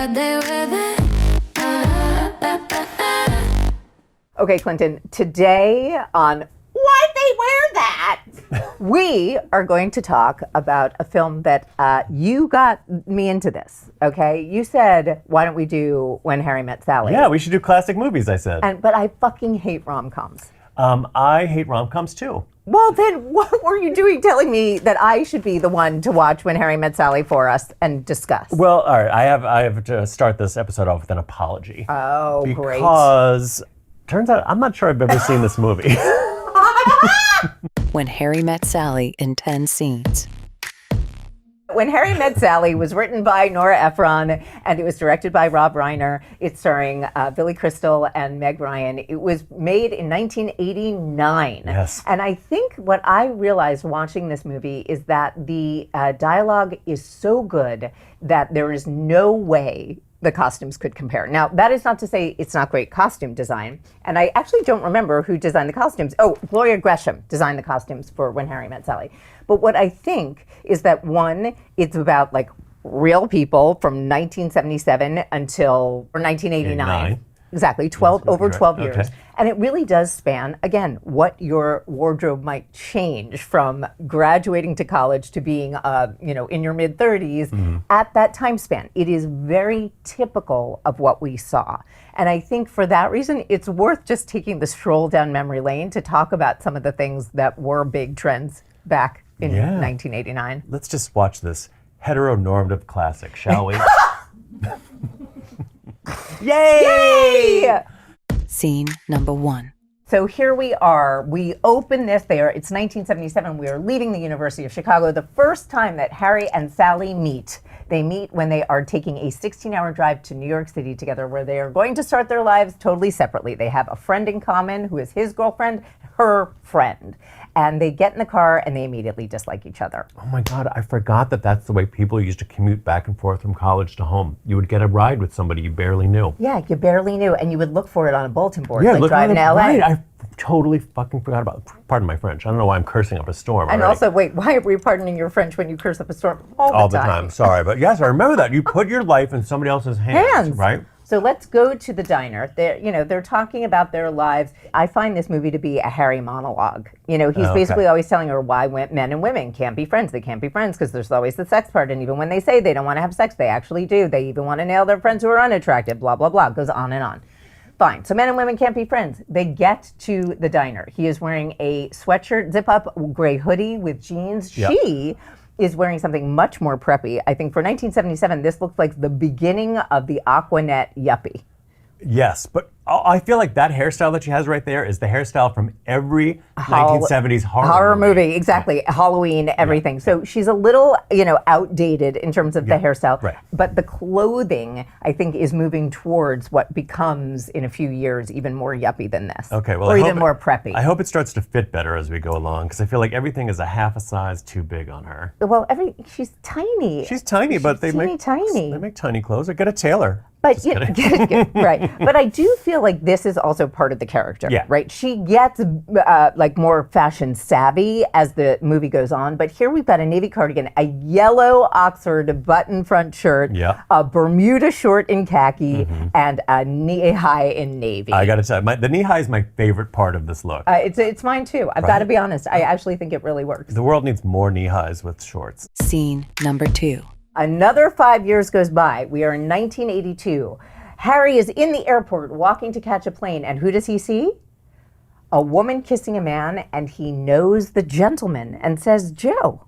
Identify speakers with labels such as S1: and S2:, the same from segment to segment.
S1: but they wear that.
S2: Okay, Clinton, today on Why'd They Wear That? We are going to talk about a film that you got me into this, okay? You said, why don't we do When Harry Met Sally?
S3: Yeah, we should do classic movies, I said.
S2: But I fucking hate rom-coms.
S3: I hate rom-coms too.
S2: Well, then what were you doing telling me that I should be the one to watch When Harry Met Sally for us and discuss?
S3: Well, all right, I have to start this episode off with an apology.
S2: Oh, great.
S3: Because turns out I'm not sure I've ever seen this movie.
S4: When Harry Met Sally in 10 scenes.
S2: When Harry Met Sally was written by Nora Ephron and it was directed by Rob Reiner. It's starring Billy Crystal and Meg Ryan. It was made in 1989.
S3: Yes.
S2: And I think what I realized watching this movie is that the dialogue is so good that there is no way the costumes could compare. Now, that is not to say it's not great costume design. And I actually don't remember who designed the costumes. Oh, Gloria Gresham designed the costumes for When Harry Met Sally. But what I think is that, one, it's about like real people from 1977 until 1989. Exactly, 12 years.
S3: Okay.
S2: And it really does span, again, what your wardrobe might change from graduating to college to being, in your mid-30s at that time span. It is very typical of what we saw. And I think for that reason, it's worth just taking the stroll down memory lane to talk about some of the things that were big trends back in 1989.
S3: Let's just watch this heteronormative classic, shall we? Yay!
S4: Scene number 1.
S2: So here we are. We open this there. It's 1977. We are leaving the University of Chicago. The first time that Harry and Sally meet. They meet when they are taking a 16-hour drive to New York City together, where they are going to start their lives totally separately. They have a friend in common who is his girlfriend, her friend. And they get in the car and they immediately dislike each other.
S3: Oh my God, I forgot that that's the way people used to commute back and forth from college to home. You would get a ride with somebody you barely knew.
S2: Yeah, you barely knew, and you would look for it on a bulletin board,
S3: Yeah,
S2: like
S3: look
S2: driving to LA.
S3: right. I totally fucking forgot about it. Pardon my French. I don't know why I'm cursing up a storm
S2: And
S3: already.
S2: also, wait, why are we pardoning your French when you curse up a storm all
S3: the time? Sorry, but yes, I remember that. You put your life in somebody else's hands. Right?
S2: So let's go to the diner. They're talking about their lives. I find this movie to be a Harry monologue. He's basically always telling her why men and women can't be friends. They can't be friends because there's always the sex part. And even when they say they don't want to have sex, they actually do. They even want to nail their friends who are unattractive, blah, blah, blah. It goes on and on. Fine. So men and women can't be friends. They get to the diner. He is wearing a sweatshirt, zip-up, gray hoodie with jeans.
S3: Yep.
S2: She is wearing something much more preppy. I think for 1977, this looks like the beginning of the Aquanet yuppie.
S3: Yes, but I feel like that hairstyle that she has right there is the hairstyle from every 1970s horror
S2: movie. Exactly. Yeah. Halloween, everything. Yeah. So she's a little, outdated in terms of the hairstyle.
S3: Right.
S2: But the clothing, I think, is moving towards what becomes, in a few years, even more yuppie than this.
S3: Okay, well,
S2: or even more preppy.
S3: I hope it starts to fit better as we go along, because I feel like everything is a half a size too big on her.
S2: Well, she's tiny.
S3: She's tiny, but they make tiny clothes. Or get a tailor.
S2: But right. But I do feel like this is also part of the character, right? She gets more fashion savvy as the movie goes on. But here we've got a navy cardigan, a yellow Oxford button front shirt, a Bermuda short in khaki, and a knee high in navy.
S3: I got to tell you, the knee high is my favorite part of this look.
S2: It's mine too. I've got to be honest. I actually think it really works.
S3: The world needs more knee highs with shorts.
S4: Scene number 2.
S2: Another 5 years goes by. We are in 1982. Harry is in the airport walking to catch a plane, and who does he see? A woman kissing a man, and he knows the gentleman and says, "Joe,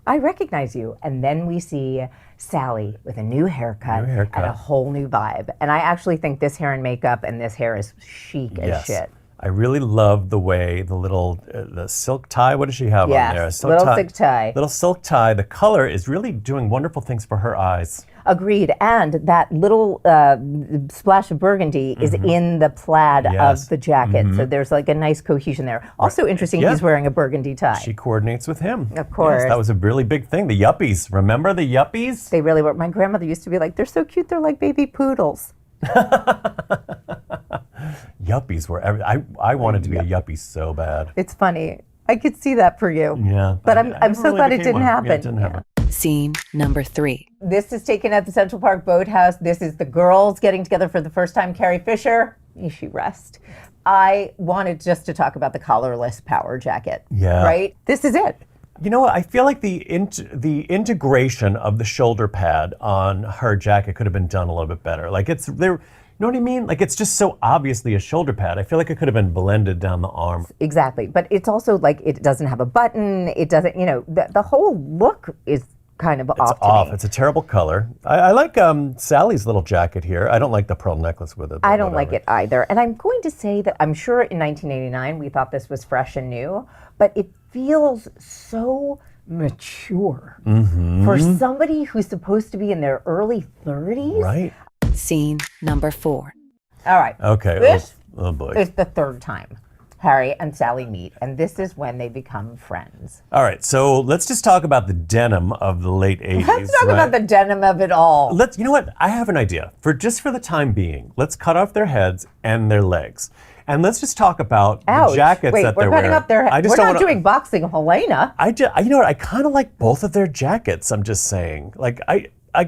S2: I recognize you." And then we see Sally with a new haircut and a whole new vibe. And I actually think this hair and makeup and this hair is chic as shit.
S3: I really love the way the silk tie, what does she have on there?
S2: Silk tie.
S3: Little silk tie. The color is really doing wonderful things for her eyes.
S2: Agreed. And that little splash of burgundy is in the plaid of the jacket. So there's like a nice cohesion there. Also interesting, he's wearing a burgundy tie.
S3: She coordinates with him.
S2: Of course.
S3: Yes, that was a really big thing. The yuppies. Remember the yuppies?
S2: They really were. My grandmother used to be like, they're so cute. They're like baby poodles.
S3: Yuppies were I wanted to be a yuppie so bad.
S2: It's funny. I could see that for you.
S3: Yeah.
S2: But I'm so glad it didn't happen.
S3: Yeah, it didn't happen.
S4: Scene number 3.
S2: This is taken at the Central Park Boathouse. This is the girls getting together for the first time. Carrie Fisher, may she rest. I wanted just to talk about the collarless power jacket.
S3: Yeah.
S2: Right? This is it.
S3: You know what? I feel like the integration of the shoulder pad on her jacket could have been done a little bit better. Like it's there. You know what I mean? Like it's just so obviously a shoulder pad. I feel like it could have been blended down the arm.
S2: Exactly. But it's also like it doesn't have a button. It doesn't, the whole look is kind of off to me.
S3: It's a terrible color. I like Sally's little jacket here. I don't like the pearl necklace with it.
S2: I don't like it either. And I'm going to say that I'm sure in 1989 we thought this was fresh and new, but it feels so mature for somebody who's supposed to be in their early 30s.
S3: Right.
S4: Scene number 4.
S2: All right.
S3: Okay.
S2: This
S3: oh boy.
S2: is the third time Harry and Sally meet, and this is when they become friends.
S3: All right. So let's just talk about the denim of the late 80s.
S2: Let's talk about the denim of it all.
S3: You know what? I have an idea. For the time being, let's cut off their heads and their legs. And let's just talk about the jackets that they're wearing.
S2: We're cutting up their heads. We're not doing boxing Helena.
S3: You know what? I kind of like both of their jackets. I'm just saying. Like,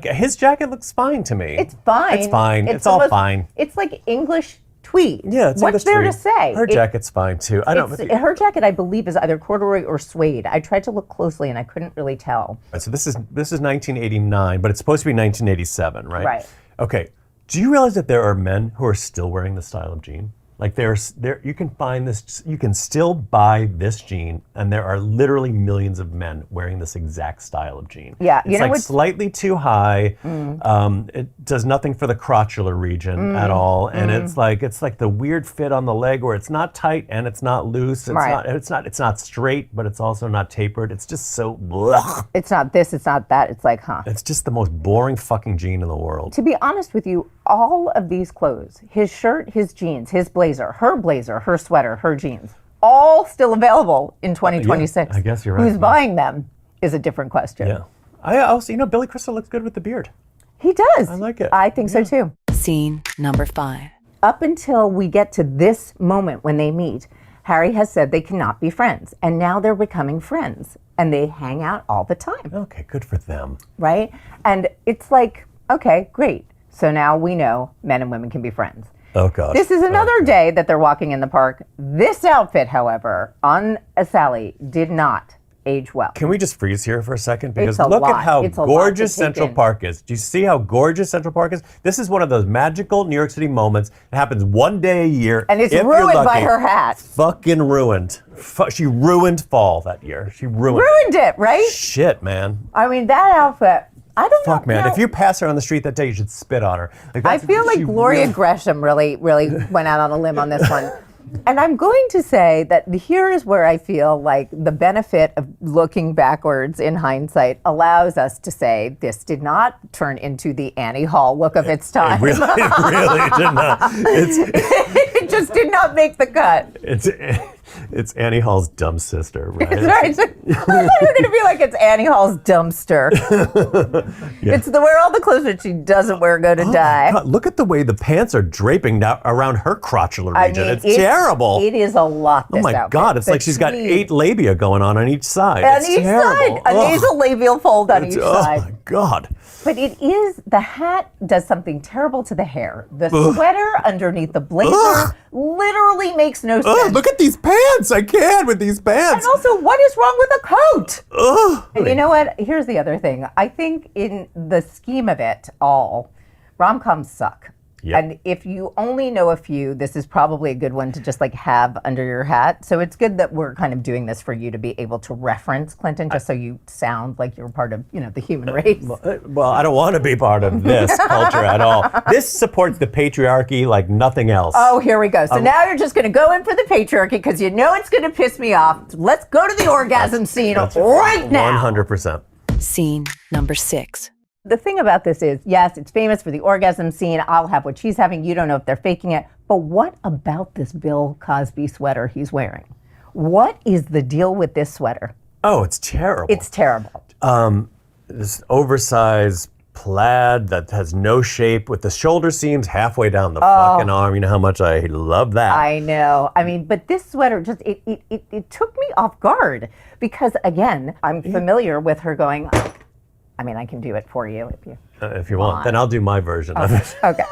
S3: his jacket looks fine to me.
S2: It's fine.
S3: It's fine. It's all fine.
S2: It's like English tweed.
S3: Yeah, it's
S2: What's
S3: English
S2: there
S3: tweed.
S2: to say?
S3: Her jacket's fine too.
S2: Her jacket, I believe, is either corduroy or suede. I tried to look closely and I couldn't really tell.
S3: So this is 1989, but it's supposed to be 1987, right?
S2: Right.
S3: Okay. Do you realize that there are men who are still wearing this style of jean? Like you can find this, you can still buy this jean, and there are literally millions of men wearing this exact style of jean.
S2: Yeah,
S3: it's like slightly too high. It does nothing for the crotchular region at all, and it's like the weird fit on the leg where it's not tight and it's not loose. It's not straight, but it's also not tapered. It's just so. Blech.
S2: It's not this. It's not that. It's like, huh?
S3: It's just the most boring fucking jean in the world.
S2: To be honest with you, all of these clothes, his shirt, his jeans, his blazer, her sweater, her jeans, all still available in 2026.
S3: I guess you're right.
S2: Who's buying them is a different question.
S3: Yeah. I also, Billy Crystal looks good with the beard.
S2: He does.
S3: I like it.
S2: I think so too.
S4: Scene number 5.
S2: Up until we get to this moment when they meet, Harry has said they cannot be friends. And now they're becoming friends. And they hang out all the time.
S3: Okay, good for them.
S2: Right? And it's like, okay, great. So now we know men and women can be friends.
S3: Oh, God.
S2: This is another day that they're walking in the park. This outfit, however, on Sally did not age well.
S3: Can we just freeze here for a second? Because
S2: It's a
S3: look
S2: lot.
S3: at how
S2: It's a lot
S3: gorgeous
S2: to take
S3: Central
S2: in.
S3: Park is. Do you see how gorgeous Central Park is? This is one of those magical New York City moments. It happens one day a year.
S2: And it's
S3: if you're
S2: ruined by
S3: lucky.
S2: her hat.
S3: Fucking ruined. She ruined fall that year. She ruined
S2: it, right?
S3: Shit, man.
S2: I mean, that outfit, I don't know.
S3: Fuck, man.
S2: now-
S3: If you pass her on the street that day, you should spit on her.
S2: I feel like Gloria Gresham really went out on a limb on this one. And I'm going to say that here is where I feel like the benefit of looking backwards in hindsight allows us to say this did not turn into the Annie Hall look of its time.
S3: It really did not.
S2: It just did not make the cut.
S3: It's Annie Hall's dumb sister, right?
S2: That's right. You're going to be like it's Annie Hall's dumpster. It's where all the clothes that she doesn't wear go to die.
S3: God, look at the way the pants are draping now around her crotchular region.
S2: I mean,
S3: it's terrible.
S2: It is a lot.
S3: Oh my
S2: outfit.
S3: God! It's like she's got 8 labia going on each side.
S2: On
S3: it's
S2: each
S3: terrible.
S2: side, a nasal labial fold on each side.
S3: Oh my God!
S2: But the hat does something terrible to the hair. The sweater underneath the blazer literally makes no sense.
S3: Look at these pants! I can't with these pants.
S2: And also, what is wrong with a coat? And
S3: Ugh.
S2: you know what? Here's the other thing. I think in the scheme of it all, rom-coms suck.
S3: Yep.
S2: And if you only know a few, this is probably a good one to just like have under your hat. So it's good that we're kind of doing this for you to be able to reference Clinton, just so you sound like you're part of, the human race.
S3: Well, I don't want to be part of this culture at all. This supports the patriarchy like nothing else.
S2: Oh, here we go. So now you're just going to go in for the patriarchy because you know it's going to piss me off. Let's go to the orgasm scene right now.
S3: 100%.
S4: Scene number 6.
S2: The thing about this is, yes, it's famous for the orgasm scene. I'll have what she's having. You don't know if they're faking it. But what about this Bill Cosby sweater he's wearing? What is the deal with this sweater?
S3: Oh, it's terrible.
S2: It's terrible.
S3: This oversized plaid that has no shape with the shoulder seams halfway down the fucking arm. You know how much I love that.
S2: I know. I mean, but this sweater just, it took me off guard because, again, I'm familiar with her going I mean, I can do it for you
S3: if you want. Then I'll do my version of it.
S2: Okay.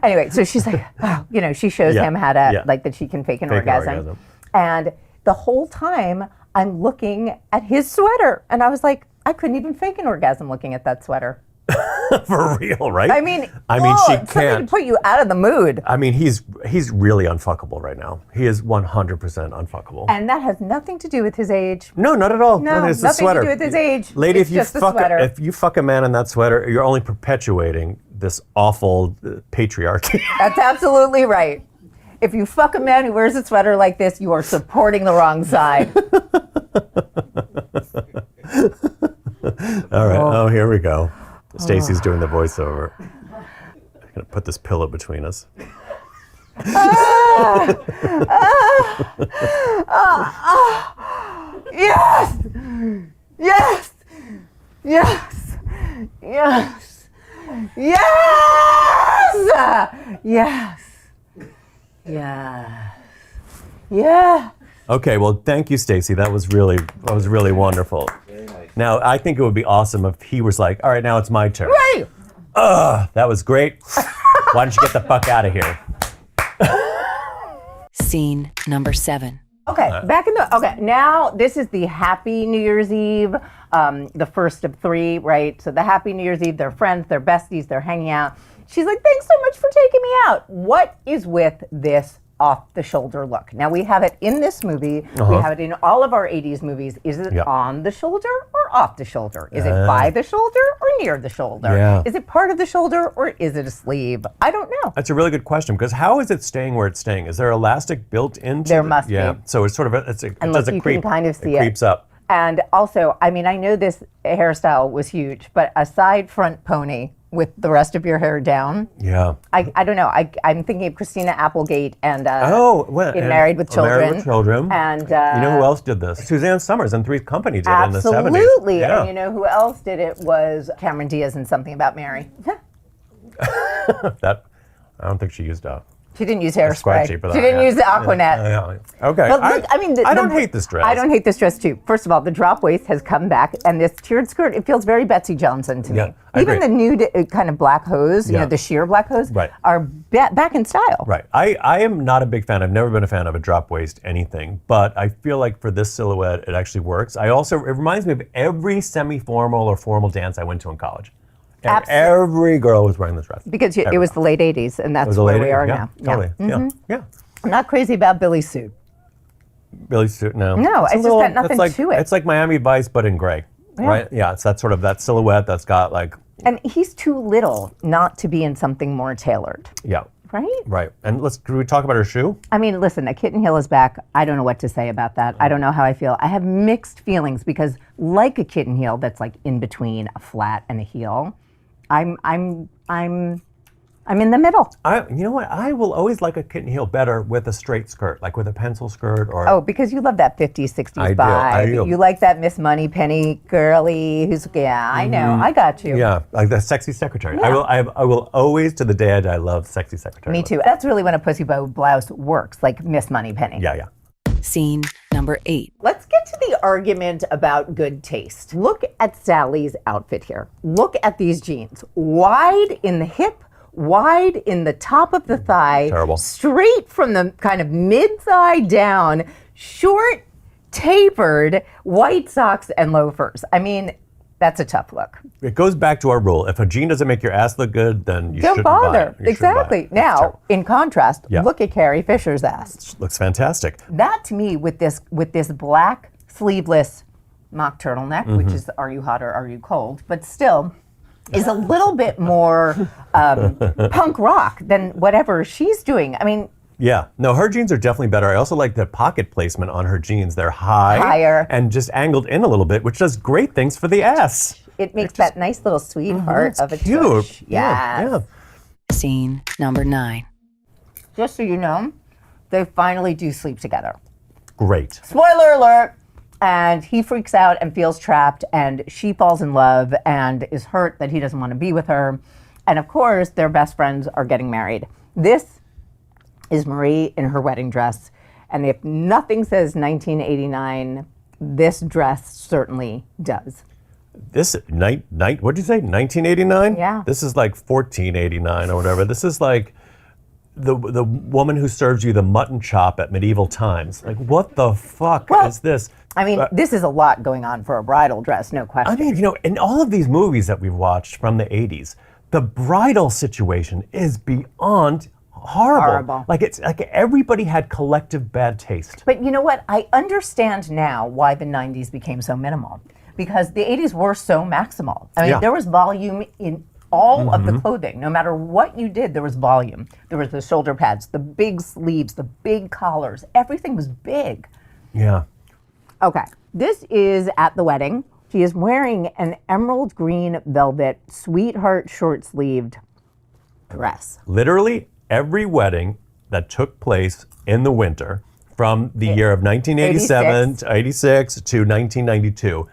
S2: Anyway, so she's like, oh, she shows him how to, like, that she can fake an orgasm. And the whole time I'm looking at his sweater. And I was like, I couldn't even fake an orgasm looking at that sweater.
S3: For real, right?
S2: I mean,
S3: she
S2: it's something
S3: can't
S2: to put you out of the mood.
S3: I mean, he's really unfuckable right now. He is 100% unfuckable.
S2: And that has nothing to do with his age.
S3: No, not at all.
S2: No,
S3: it's the
S2: nothing
S3: sweater.
S2: to do with his age.
S3: Lady,
S2: It's just the sweater.
S3: if you fuck a man in that sweater, you're only perpetuating this awful patriarchy.
S2: That's absolutely right. If you fuck a man who wears a sweater like this, you are supporting the wrong side.
S3: All right. Oh, here we go. Stacy's doing the voiceover. I'm gonna put this pillow between us.
S2: Yes! Yes! Yes! Yes! Yes! Yes! Yes! Yeah.
S3: Okay, well, thank you, Stacy. That was really wonderful. Very nice. Now, I think it would be awesome if he was like, all right, now it's my turn.
S2: Right.
S3: That was great. Why don't you get the fuck out of here?
S4: Scene number 7.
S2: Okay, now this is the Happy New Year's Eve, the first of 3, right? So the Happy New Year's Eve, they're friends, they're besties, they're hanging out. She's like, thanks so much for taking me out. What is with this off-the-shoulder look? Now, we have it in this movie. We have it in all of our 80s movies. Is it on the shoulder or off the shoulder? Is it by the shoulder or near the shoulder?
S3: Yeah.
S2: Is it part of the shoulder or is it a sleeve? I don't know.
S3: That's a really good question, because how is it staying where it's staying? Is there elastic built into
S2: There must be.
S3: Yeah, so it's sort of, it
S2: And
S3: does
S2: look,
S3: a
S2: you
S3: creep.
S2: can kind of see it.
S3: Creeps up.
S2: And also, I mean, I know this hairstyle was huge, but a side front pony with the rest of your hair down.
S3: Yeah.
S2: I don't know. I'm thinking of Christina Applegate and in
S3: and
S2: Married with Children.
S3: Married with Children.
S2: And
S3: you know who else did this? Suzanne Summers and Three's Company did it in the 70s.
S2: absolutely.
S3: Yeah.
S2: And you know who else did it was Cameron Diaz in Something About Mary.
S3: That, I don't think she used
S2: She didn't use hairspray.
S3: cheap for
S2: She
S3: that,
S2: didn't
S3: yeah.
S2: use the Aquanet.
S3: Okay.
S2: But look, I mean,
S3: I don't hate this dress.
S2: I don't hate this dress too. First of all, the drop waist has come back, and this tiered skirt, it feels very Betsy Johnson to
S3: Yeah,
S2: me.
S3: I
S2: Even
S3: agree.
S2: the nude kind of black hose, you
S3: Yeah.
S2: know, the sheer black hose,
S3: Right.
S2: are back in style.
S3: Right. I am not a big fan. I've never been a fan of a drop waist anything, but I feel like for this silhouette, it actually works. It reminds me of every semi-formal or formal dance I went to in college.
S2: Absolutely.
S3: Every girl was wearing this dress.
S2: Because it was the late 80s, and that's where we are now.
S3: Totally.
S2: Yeah.
S3: Yeah.
S2: I'm not crazy about Billy's suit.
S3: Billy's suit, no.
S2: No, it's just got nothing to it.
S3: It's like Miami Vice, but in gray, right? Yeah, it's that sort of that silhouette that's got like,
S2: And he's too little not to be in something more tailored,
S3: yeah.
S2: right?
S3: Right. And can we talk about her shoe?
S2: I mean, listen, a kitten heel is back. I don't know what to say about that. I don't know how I feel. I have mixed feelings because, like a kitten heel that's like in between a flat and a heel, I'm in the middle.
S3: You know what? I will always like a kitten heel better with a straight skirt, like with a pencil skirt or.
S2: Oh, because you love that 50s, 60s
S3: I do,
S2: vibe.
S3: I do.
S2: You like that Miss Moneypenny girly who's, I know, I got you.
S3: Yeah, like the sexy secretary.
S2: Yeah.
S3: I will always, to the day I die, love sexy secretary.
S2: Me too. That's really when a pussy bow blouse works, like Miss Moneypenny.
S3: Yeah.
S4: Scene number 8.
S2: Let's get to the argument about good taste. Look at Sally's outfit here. Look at these jeans. Wide in the hip, wide in the top of the thigh.
S3: Terrible.
S2: Straight from the kind of mid-thigh down, short, tapered, white socks and loafers. I mean, that's a tough look.
S3: It goes back to our rule. If a jean doesn't make your ass look good, then you
S2: Don't
S3: shouldn't buy
S2: bother.
S3: it. You shouldn't buy
S2: Exactly.
S3: it. It's
S2: Now,
S3: terrible.
S2: in contrast,
S3: Yeah.
S2: look at Carrie Fisher's ass.
S3: Looks fantastic.
S2: That to me, with this black sleeveless mock turtleneck, which is are you hot or are you cold, but still is a little bit more punk rock than whatever she's doing. I mean,
S3: Yeah. No, her jeans are definitely better. I also like the pocket placement on her jeans. They're higher and just angled in a little bit, which does great things for the ass.
S2: it makes that nice little sweetheart of a
S3: Cute.
S2: tush.
S3: Yeah.
S2: Yes.
S4: Scene number 9.
S2: Just so you know, they finally do sleep together.
S3: Great.
S2: Spoiler alert! And he freaks out and feels trapped, and she falls in love and is hurt that he doesn't want to be with her. And of course, their best friends are getting married. This is Marie in her wedding dress. And if nothing says 1989, this dress certainly does.
S3: This what'd you say? 1989?
S2: Yeah.
S3: This is like 1489 or whatever. This is like the woman who serves you the mutton chop at medieval times. Like, what the fuck is this?
S2: I mean, this is a lot going on for a bridal dress, no question.
S3: I mean, in all of these movies that we've watched from the 80s, the bridal situation is beyond horrible. Like, it's like everybody had collective bad taste.
S2: But you know what? I understand now why the 90s became so minimal. Because the 80s were so maximal. I mean, there was volume in all of the clothing. No matter what you did, there was volume. There was the shoulder pads, the big sleeves, the big collars. Everything was big.
S3: Yeah.
S2: Okay, this is at the wedding. She is wearing an emerald green velvet sweetheart short-sleeved dress.
S3: Literally every wedding that took place in the winter from the year of 1987 to 86 to 1992,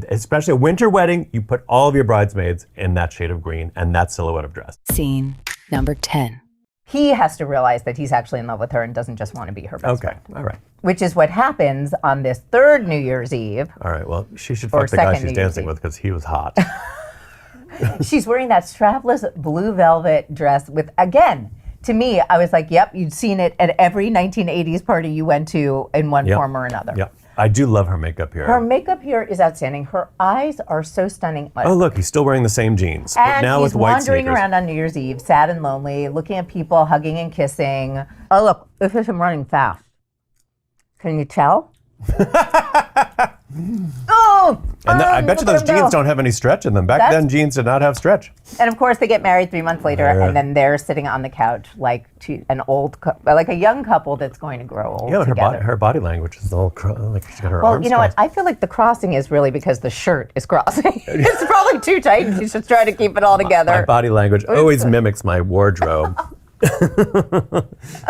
S3: especially a winter wedding, you put all of your bridesmaids in that shade of green and that silhouette of dress.
S4: Scene number 10.
S2: He has to realize that he's actually in love with her and doesn't just want to be her best friend.
S3: Okay, all right.
S2: Which is what happens on this third New Year's Eve.
S3: All right, well, she should fuck the guy she's dancing with because he was hot.
S2: She's wearing that strapless blue velvet dress with, again, to me, I was like, yep, you'd seen it at every 1980s party you went to in one form or another.
S3: Yep. I do love her makeup here.
S2: Her makeup here is outstanding. Her eyes are so stunning.
S3: Oh, look, he's still wearing the same jeans, but now with white sneakers.
S2: And he's wandering around on New Year's Eve, sad and lonely, looking at people, hugging and kissing. Oh, look, this is him running fast. Can you tell?
S3: I bet you those jeans don't have any stretch in them. Back then, jeans did not have stretch.
S2: And of course, they get married 3 months later, and then they're sitting on the couch like like a young couple that's going to grow old together.
S3: Her body language is all like she's got her arms.
S2: Well, you know what? I feel like the crossing is really because the shirt is crossing. It's probably too tight. She's just trying to keep it all together.
S3: My body language always mimics my wardrobe.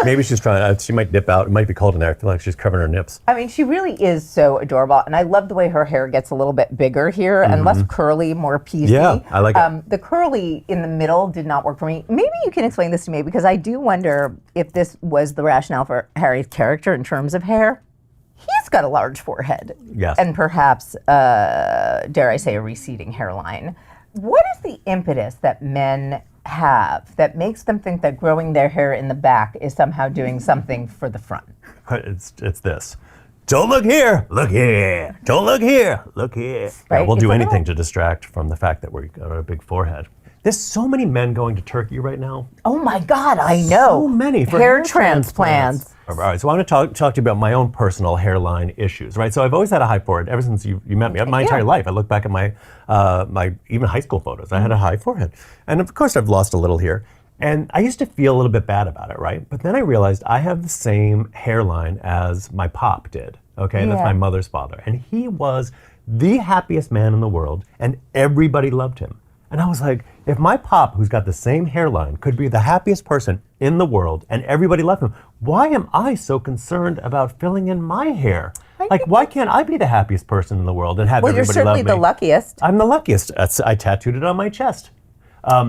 S3: Maybe she's trying. She might dip out. It might be cold in there. I feel like she's covering her nips.
S2: I mean, she really is so adorable, and I love the way her hair gets a little bit bigger here and less curly, more piecey.
S3: Yeah, I like it.
S2: The curly in the middle did not work for me. Maybe you can explain this to me because I do wonder if this was the rationale for Harry's character in terms of hair. He's got a large forehead.
S3: Yes.
S2: And perhaps, dare I say, a receding hairline. What is the impetus that men have that makes them think that growing their hair in the back is somehow doing something for the front?
S3: It's this. Don't look here, look here. Don't look here, look here.
S2: Right?
S3: Yeah, we'll do anything to distract from the fact that we've got a big forehead. There's so many men going to Turkey right now.
S2: Oh my God, I know.
S3: So many for
S2: hair transplants.
S3: All right, so I want to talk to you about my own personal hairline issues, right? So I've always had a high forehead ever since you met me. My entire life, I look back at my even high school photos. I had a high forehead, and of course I've lost a little here. And I used to feel a little bit bad about it, right? But then I realized I have the same hairline as my pop did. Okay, and that's my mother's father, and he was the happiest man in the world, and everybody loved him. And I was like, if my pop, who's got the same hairline, could be the happiest person in the world and everybody loved him, why am I so concerned about filling in my hair? Like, why can't I be the happiest person in the world and have everybody love me?
S2: Well, you're certainly the luckiest.
S3: I'm the luckiest. I tattooed it on my chest.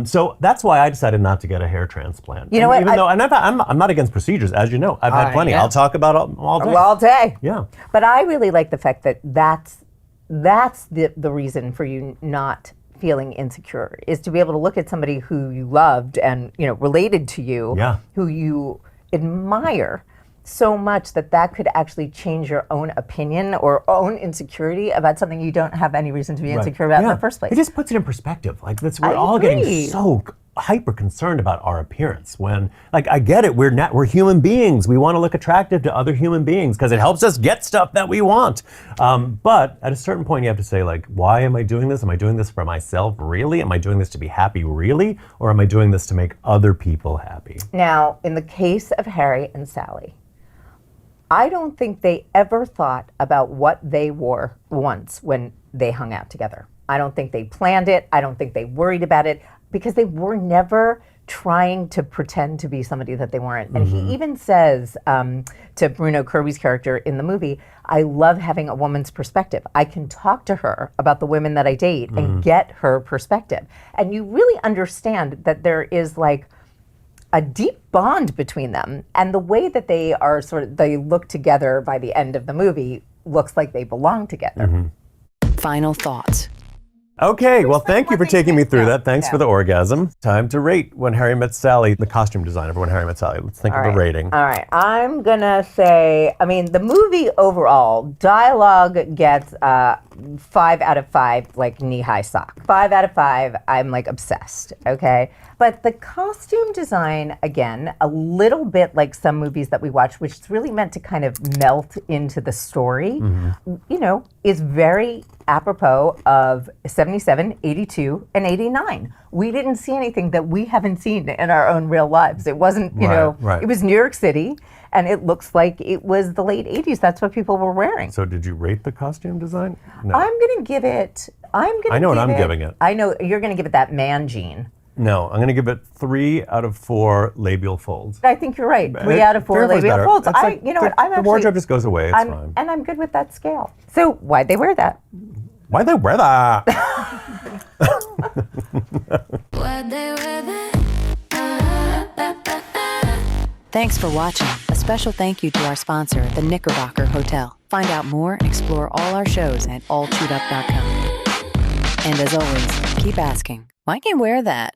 S3: So that's why I decided not to get a hair transplant.
S2: You know what?
S3: Even though I'm not against procedures, as you know. I've had plenty. I'll talk about it all day.
S2: All day.
S3: Yeah.
S2: But I really like the fact that that's the reason for you not feeling insecure, is to be able to look at somebody who you loved and related to you, who you admire so much that could actually change your own opinion or own insecurity about something you don't have any reason to be insecure about in the first place.
S3: It just puts it in perspective. Like we're all getting so hyper concerned about our appearance when, like, I get it, we're human beings. We want to look attractive to other human beings because it helps us get stuff that we want. But at a certain point you have to say, like, why am I doing this? Am I doing this for myself, really? Am I doing this to be happy, really? Or am I doing this to make other people happy?
S2: Now, in the case of Harry and Sally, I don't think they ever thought about what they wore once when they hung out together. I don't think they planned it. I don't think they worried about it, because they were never trying to pretend to be somebody that they weren't. And he even says to Bruno Kirby's character in the movie, I love having a woman's perspective. I can talk to her about the women that I date and get her perspective. And you really understand that there is like a deep bond between them. And the way that they are they look together by the end of the movie looks like they belong together.
S4: Final thoughts.
S3: Okay, well, thank you for taking me through that. Thanks
S2: Yeah.
S3: for the orgasm. Time to rate When Harry Met Sally, the costume designer for When Harry Met Sally. Let's think of a rating.
S2: All right. I'm going to say, I mean, the movie overall, dialogue gets 5 out of 5, like knee-high sock. 5 out of 5, I'm like obsessed, okay? But the costume design, again, a little bit like some movies that we watch, which is really meant to kind of melt into the story, you know, is very apropos of 77, 82, and 89. We didn't see anything that we haven't seen in our own real lives. It wasn't, you know, it was New York City, and it looks like it was the late 80s. That's what people were wearing.
S3: So did you rate the costume design? No.
S2: I'm going to give it,
S3: I know what I'm giving it.
S2: I know, you're going to give it that man gene.
S3: No, I'm going to give it 3 out of 4 labial folds.
S2: I think you're right. 3 out of 4 labial folds. You know what? I'm
S3: the
S2: actually,
S3: wardrobe just goes away. It's fine.
S2: And I'm good with that scale. So why'd they wear that?
S3: Why'd they wear that?
S4: Thanks for watching. A special thank you to our sponsor, the Knickerbocker Hotel. Find out more and explore all our shows at allchewedup.com. And as always, keep asking, why can't I wear that?